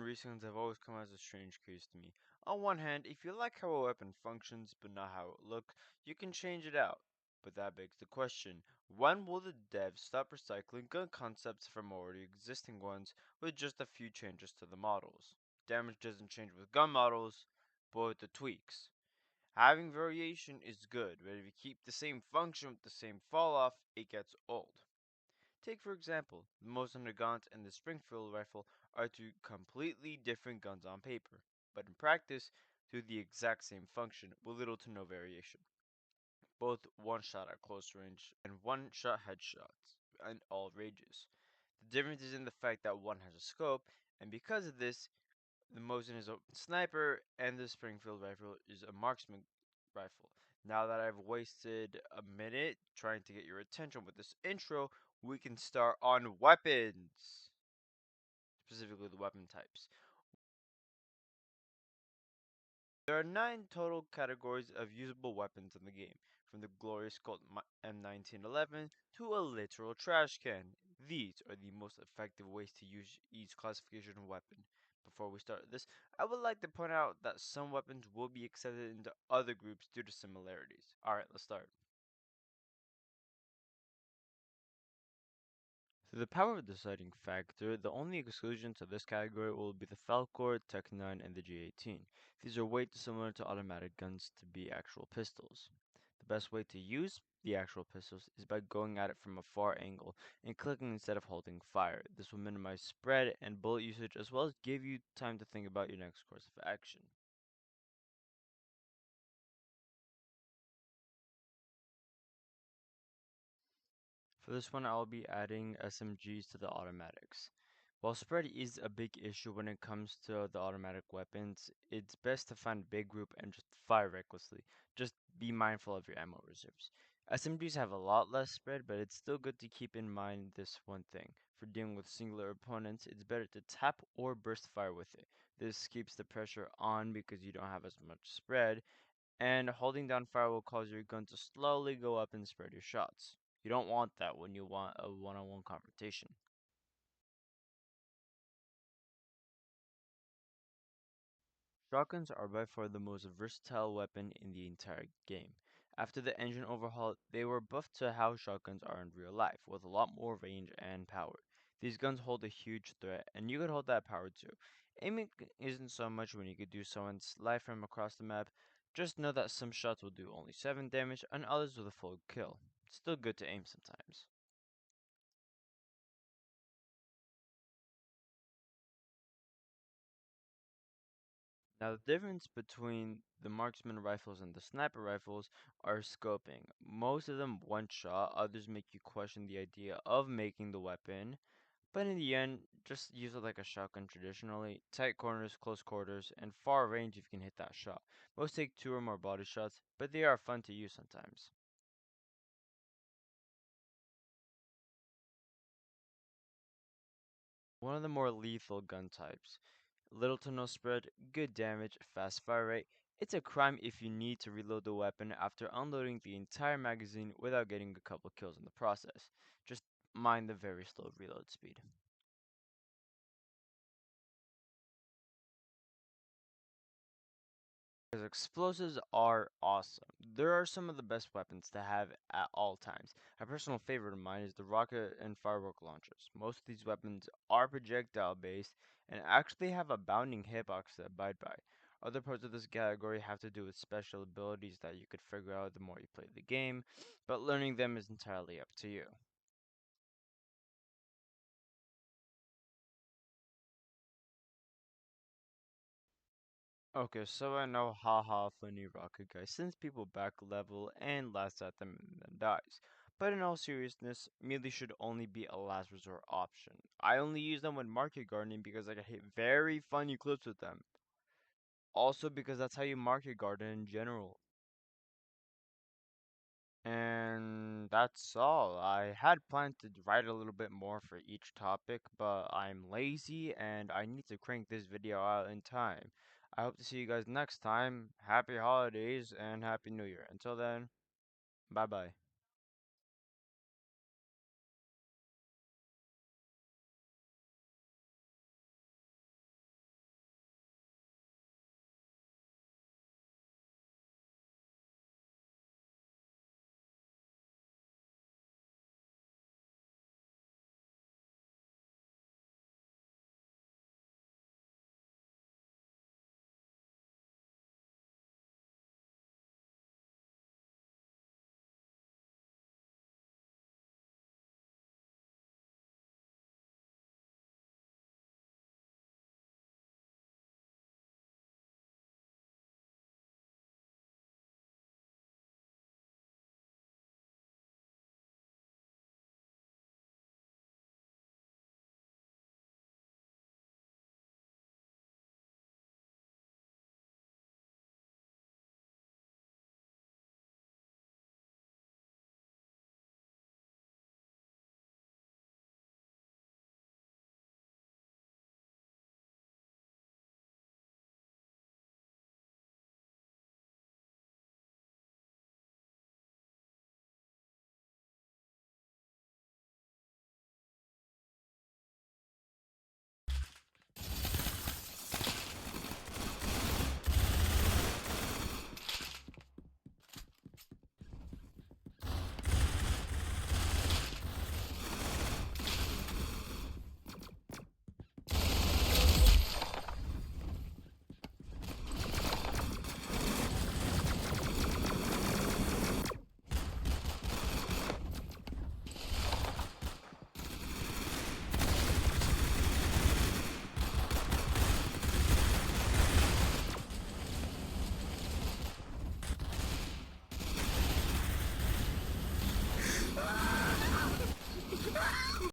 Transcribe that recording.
reskin's have always come as a strange case to me. On one hand, if you like how a weapon functions but not how it looks, you can change it out. But that begs the question, when will the devs stop recycling gun concepts from already existing ones with just a few changes to the models? Damage doesn't change with gun models, but with the tweaks. Having variation is good, but if you keep the same function with the same fall off, it gets old. Take for example, the Mosin Nagant and the Springfield rifle are two completely different guns on paper, but in practice do the exact same function with little to no variation. Both one shot at close range and one shot headshots in all ranges. The difference is in the fact that one has a scope, and because of this, the Mosin is a sniper and the Springfield rifle is a marksman rifle. Now that I've wasted a minute trying to get your attention with this intro, we can start on weapons, specifically the weapon types. There are 9 total categories of usable weapons in the game, from the glorious Colt M1911 to a literal trash can. These are the most effective ways to use each classification of weapon. Before we start this, I would like to point out that some weapons will be accepted into other groups due to similarities. Alright, let's start. So the power deciding factor, the only exclusion to this category will be the Falcor, Tech 9, and the G18. These are way too similar to automatic guns to be actual pistols. The best way to use the actual pistols is by going at it from a far angle and clicking instead of holding fire. This will minimize spread and bullet usage as well as give you time to think about your next course of action. For this one, I'll be adding SMGs to the automatics. While spread is a big issue when it comes to the automatic weapons, it's best to find a big group and just fire recklessly. Just be mindful of your ammo reserves. SMGs have a lot less spread, but it's still good to keep in mind this one thing. For dealing with singular opponents, it's better to tap or burst fire with it. This keeps the pressure on because you don't have as much spread, and holding down fire will cause your gun to slowly go up and spread your shots. You don't want that when you want a one-on-one confrontation. Shotguns are by far the most versatile weapon in the entire game. After the engine overhaul, they were buffed to how shotguns are in real life, with a lot more range and power. These guns hold a huge threat, and you could hold that power too. Aiming isn't so much when you could do someone's life from across the map. Just know that some shots will do only 7 damage, and others with a full kill. Still good to aim sometimes. Now, the difference between the marksman rifles and the sniper rifles are scoping. Most of them one shot, others make you question the idea of making the weapon, but in the end, just use it like a shotgun traditionally. Tight corners, close quarters, and far range if you can hit that shot. Most take 2 or more body shots, but they are fun to use sometimes. One of the more lethal gun types. Little to no spread, good damage, fast fire rate. It's a crime if you need to reload the weapon after unloading the entire magazine without getting a couple kills in the process. Just mind the very slow reload speed. Because explosives are awesome. There are some of the best weapons to have at all times. A personal favorite of mine is the rocket and firework launchers. Most of these weapons are projectile based and actually have a bounding hitbox to abide by. Other parts of this category have to do with special abilities that you could figure out the more you play the game, but learning them is entirely up to you. Okay, so I know haha funny rocket guy sends people back level and lasts at them and then dies. But in all seriousness, melee should only be a last resort option. I only use them when market gardening because I can hit very funny clips with them. Also because that's how you market garden in general. And that's all. I had planned to write a little bit more for each topic, but I'm lazy and I need to crank this video out in time. I hope to see you guys next time. Happy holidays and Happy New Year. Until then, bye bye.